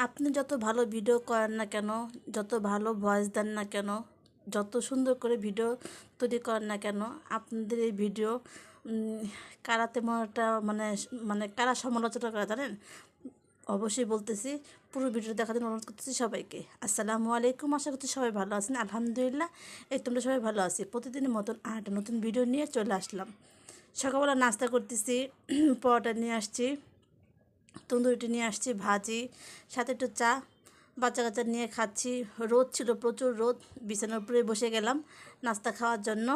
আপনি যত ভালো ভিডিও করেন না কেন, যত ভালো ভয়েস দেন না কেন, যত সুন্দর করে ভিডিও তৈরি করেন না কেন, আপনাদের এই ভিডিও উম, কারা তেমন একটা মানে কারা সমালোচনা করে জানেন? অবশ্যই বলতেছি, পুরো ভিডিও দেখার জন্য অনুরোধ করতেছি সবাইকে। আসসালামু আলাইকুম, আশা করছি সবাই ভালো আছেন। আলহামদুলিল্লাহ, এই তোমরা সবাই ভালো আছি। প্রতিদিনের মতন একটা নতুন ভিডিও নিয়ে চলে আসলাম। সকালবেলা নাস্তা করতেছি, পরোটা নিয়ে আসছি, তন্দুরিটি নিয়ে আসছি, ভাজি, সাথে একটু চা। বাচ্চা কাচ্চা নিয়ে খাচ্ছি। রোদ ছিল, প্রচুর রোদ। বিছানার উপরে বসে গেলাম নাস্তা খাওয়ার জন্য।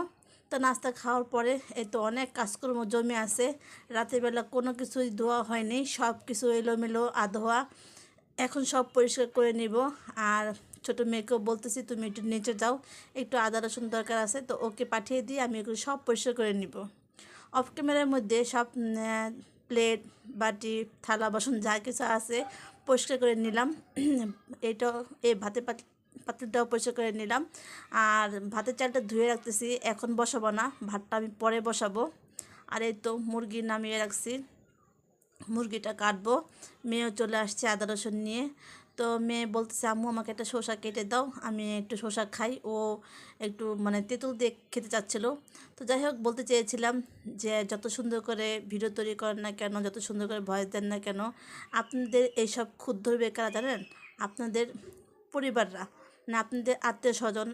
তো নাস্তা খাওয়ার পরে এই তো অনেক কাজকর্ম জমে আছে। রাতের বেলা কোনো কিছুই ধোয়া হয়নি, সব কিছু এলোমেলো আধোয়া। এখন সব পরিষ্কার করে নিব। আর ছোটো মেয়েকেও বলতেছি তুমি একটু নিচে যাও, একটু আদা রসুন দরকার আছে, তো ওকে পাঠিয়ে দিয়ে আমি এগুলো সব পরিষ্কার করে নিব। অফ ক্যামেরার মধ্যে সব প্লেট, বাটি, থালা বাসন যা কিছু আছে পরিষ্কার করে নিলাম। এটা এই পাতিলটাও পরিষ্কার করে নিলাম। আর ভাতের চালটা ধুয়ে রাখতেছি, এখন বসাবো না, ভাতটা আমি পরে বসাবো। আর এই তো মুরগি নামিয়ে রাখছি, মুরগিটা কাটবো। মেয়েও চলে আসছে আদা রসুন নিয়ে। তো মেয়ে বলতেছে আম্মু আমাকে একটা শসা কেটে দাও, আমি একটু শসা খাই। ও একটু তেঁতুল দিয়ে খেতে চাচ্ছিল। তো যাই হোক, বলতে চেয়েছিলাম যে যত সুন্দর করে ভিডিও তৈরি করেন না কেন, যত সুন্দর করে ভয়েস দেন না কেন, আপনাদের এইসব ক্ষুদ্র বেকারা জানেন, আপনাদের পরিবাররা, আপনাদের আত্মীয় স্বজন,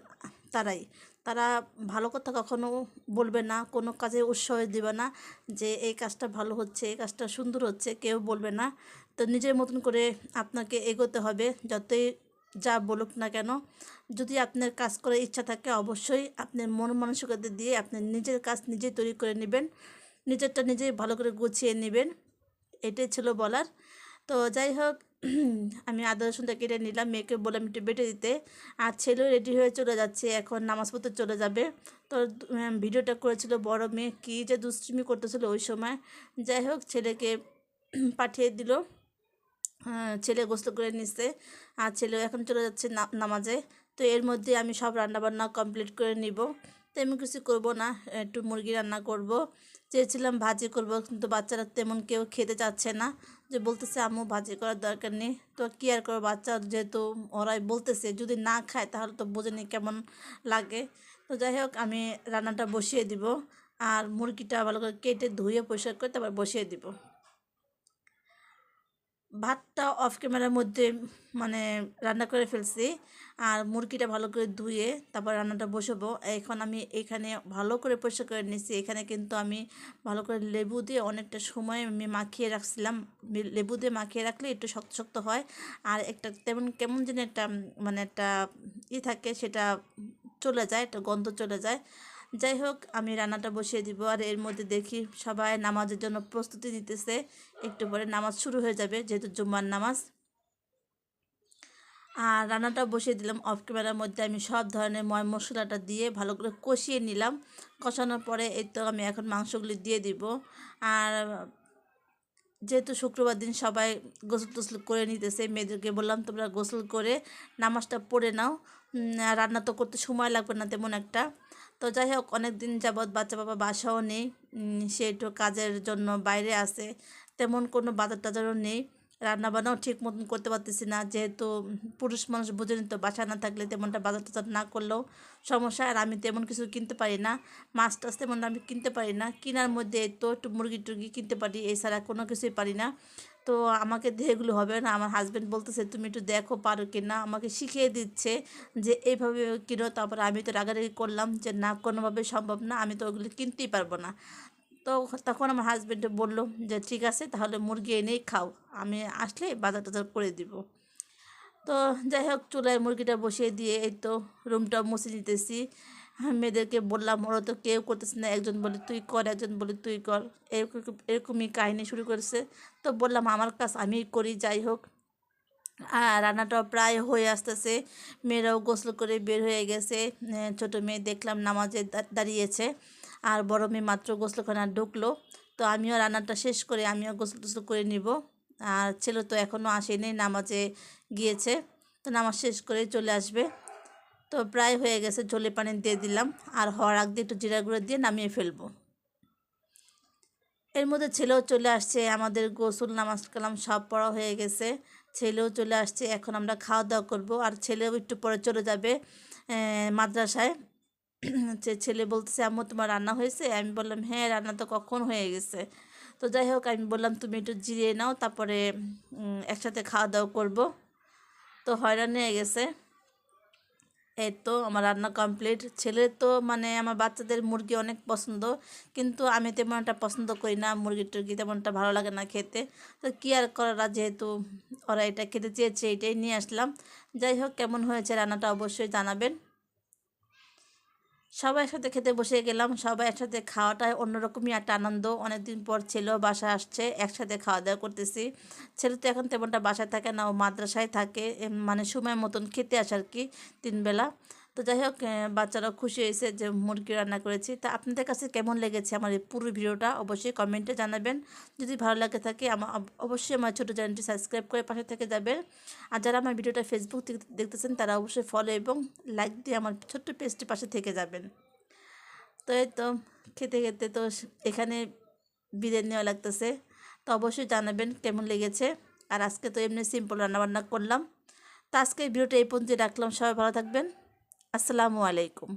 তারাই, তারা ভালো কথা কখনো বলবে না, কোনো কাজে উৎসাহ দিবে না যে এই কাজটা ভালো হচ্ছে, এই কাজটা সুন্দর হচ্ছে, কেউ বলবে না। তো নিজের মতন করে আপনাকে এগোতে হবে, যতই যা বলুক না কেন। যদি আপনার কাজ করার ইচ্ছা থাকে, অবশ্যই আপনার মন মানসিকতা দিয়ে আপনি নিজের কাজ নিজেই তৈরি করে নেবেন, নিজেরটা নিজেই ভালো করে গুছিয়ে নেবেন। এটাই ছিল বলার। তো যাই হোক, আমি আদা রসুনটা কেটে নিলাম, মেয়েকে বললাম একটু বেটে দিতে। আর ছেলেও রেডি হয়ে চলে যাচ্ছে, এখন নামাজ পড়তে চলে যাবে। তো ভিডিওটা করেছিল বড় মেয়ে, কী যে দুষ্টুমি করতেছিল ওই সময়। যাই হোক, ছেলেকে পাঠিয়ে দিল। ছেলে গোসল করে নিচ্ছে, আর ছেলেও এখন চলে যাচ্ছে নামাজে। তো এর মধ্যে আমি সব রান্নাবান্না কমপ্লিট করে নিব। তেমন কিছু করব না, একটু মুরগি রান্না করব। চেয়েছিলাম ভাজি করব, কিন্তু বাচ্চারা তেমন কেউ খেতে চাচ্ছে না, যে বলতেছে আম্মু ভাজি করার দরকার নেই। তো কী আর করবো, বাচ্চা যেহেতু ওরাই বলতেছে, যদি না খায় তাহলে তো বোঝেনি কেমন লাগে। তো যাই হোক, আমি রান্নাটা বসিয়ে দিব। আর মুরগিটা ভালো করে কেটে ধুয়ে পরিষ্কার করে তারপর বসিয়ে দিব। ভাতটা অফ ক্যামেরার মধ্যে মানে রান্না করে ফেলছি। আর মুরগিটা ভালো করে ধুয়ে তারপর রান্নাটা বসাবো। এখন আমি এখানে ভালো করে পরিষ্কার করে নিচ্ছি। এখানে কিন্তু আমি ভালো করে লেবু দিয়ে অনেকটা সময় আমি মাখিয়ে রাখছিলাম। লেবু দিয়ে মাখিয়ে রাখলে একটু শক্ত শক্ত হয়। আর একটা তেমন কেমন যেন একটা একটা থাকে, সেটা চলে যায়, একটা গন্ধ চলে যায়। যাই হোক, আমি রান্নাটা বসিয়ে দিব। আর এর মধ্যে দেখি সবাই নামাজের জন্য প্রস্তুতি নিতেছে। একটু পরে নামাজ শুরু হয়ে যাবে, যেহেতু জুম্মার নামাজ। আর রান্নাটা বসিয়ে দিলাম। অফ ক্যামেরার মধ্যে আমি সব ধরনের মশলাটা দিয়ে ভালো করে কষিয়ে নিলাম। কষানোর পরে এই তো আমি এখন মাংসগুলি দিয়ে দিব। আর যেহেতু শুক্রবার দিন সবাই গোসল টোসল করে নিতেছে, মেয়েদেরকে বললাম তোমরা গোসল করে নামাজটা পড়ে নাও, রান্না তো করতে সময় লাগবে না তেমন একটা। তো যাই হোক, অনেক দিন যাবৎ বাচ্চা বাবা বাসাও নেই, সে একটু কাজের জন্য বাইরে আছে, তেমন কোনো বাজার টাজারও নেই। রান্নাবান্নাও ঠিক মতন করতে পারতেছি না, যেহেতু পুরুষ মানুষ বোঝেনি তো, বাসা না থাকলে তেমনটা বাজার টাজার না করলেও সমস্যা। আর আমি তেমন কিছু কিনতে পারি না, মাছ টাছ তেমন আমি কিনতে পারি না। কেনার মধ্যে এই তো একটু মুরগি টুরগি কিনতে পারি, এছাড়া কোনো কিছুই পারি না। তো আমাকে দিয়ে এগুলো হবে না। আমার হাজব্যান্ড বলতেছে তুমি একটু দেখো পারো কি না, আমাকে শিখিয়ে দিচ্ছে যে এইভাবে কিনো। তারপরে আমি তো রাগারাগি করলাম যে না, কোনোভাবে সম্ভব না, আমি তো ওগুলো কিনতেই পারবো না। তো তখন আমার হাজব্যান্ডে বললো যে ঠিক আছে, তাহলে মুরগি এনেই খাও, আমি আসলে বাজার টাজার করে দিব। তো যাই হোক, চুলায় মুরগিটা বসিয়ে দিয়ে এই তো রুমটা মুছে নিতেছি। মেয়েদেরকে বললাম, ওরা তো কেউ করতেছে না, একজন বলে তুই কর, একজন বলে তুই কর, এরকমই কাহিনী শুরু করেছে। তো বললাম আমার কাজ আমি করি। যাই হোক, আর রান্নাটাও প্রায় হয়ে আসতেছে। মেয়েরাও গোসল করে বের হয়ে গেছে। ছোটো মেয়ে দেখলাম নামাজে দাঁড়িয়েছে। আর বড় মেয়ে মাত্র গোসলখানা ঢুকলো। তো আমিও রান্নাটা শেষ করে আমিও গোসল টোসল করে নিব। আর ছেলে তো এখনও আসেনি, নামাজে গিয়েছে। তো নামাজ শেষ করে চলে আসবে। তো প্রায় হয়ে গেছে, ঝোলে পানি দিয়ে দিলাম। আর হওয়ার আগ দিয়ে একটু জিরা গুঁড়ো দিয়ে নামিয়ে ফেলবো। এর মধ্যে ছেলেও চলে আসছে, আমাদের গোসল নামাজ কালাম সব পড়া হয়ে গেছে, ছেলেও চলে আসছে। এখন আমরা খাওয়া দাওয়া করব, আর ছেলেও একটু পরে চলে যাবে মাদ্রাসায়। ছেলে বলতেছে আম্মু তোমার রান্না হয়েছে? আমি বললাম হ্যাঁ, রান্না তো কখন হয়ে গেছে। তো যাই হোক, আমি বললাম তুমি একটু জিরিয়ে নাও, তারপরে একসাথে খাওয়া দাওয়া করব। তো হয়রান হয়ে গেছে। এই তো আমার রান্না কমপ্লিট। ছেলের তো মানে আমার বাচ্চাদের মুরগি অনেক পছন্দ, কিন্তু আমি তেমন একটা পছন্দ করি না, মুরগি টুরগি তেমনটা ভালো লাগে না খেতে। তো কী আর করার, যেহেতু ওরা এটা খেতে চেয়েছে এটাই নিয়ে আসলাম। যাই হোক, কেমন হয়েছে রান্নাটা অবশ্যই জানাবেন। সবাই একসাথে খেতে বসে গেলাম, সবাই একসাথে খাওয়াটা অন্যরকমই একটা আনন্দ। অনেকদিন পর ছেলেও বাসায় আসছে, একসাথে খাওয়া দাওয়া করতেছি। ছেলে তো এখন তেমনটা বাসায় থাকে না, ও মাদ্রাসায় থাকে, মানে সময় মতন খেতে আসে আর কি, 3 বেলা। তো যাই হোক, বাচ্চারাও খুশি হয়েছে যে মুরগি রান্না করেছি। তা আপনাদের কাছে কেমন লেগেছে আমার এই পুরো ভিডিওটা অবশ্যই কমেন্টে জানাবেন। যদি ভালো লাগে থাকে অবশ্যই আমার ছোটো চ্যানেলটি সাবস্ক্রাইব করে পাশে থেকে যাবেন। আর যারা আমার ভিডিওটা ফেসবুক থেকে দেখতেছেন তারা অবশ্যই ফলো এবং লাইক দিয়ে আমার ছোট্ট পেজটি পাশে থেকে যাবেন। তো এই তো খেতে খেতে তো এখানে বিদায় নেওয়া লাগতেছে। তো অবশ্যই জানাবেন কেমন লেগেছে। আর আজকে তো এমনি সিম্পল রান্নাবান্না করলাম। তো আজকে ভিডিওটা এই পর্যন্ত রাখলাম। সবাই ভালো থাকবেন। আসসালামু আলাইকুম।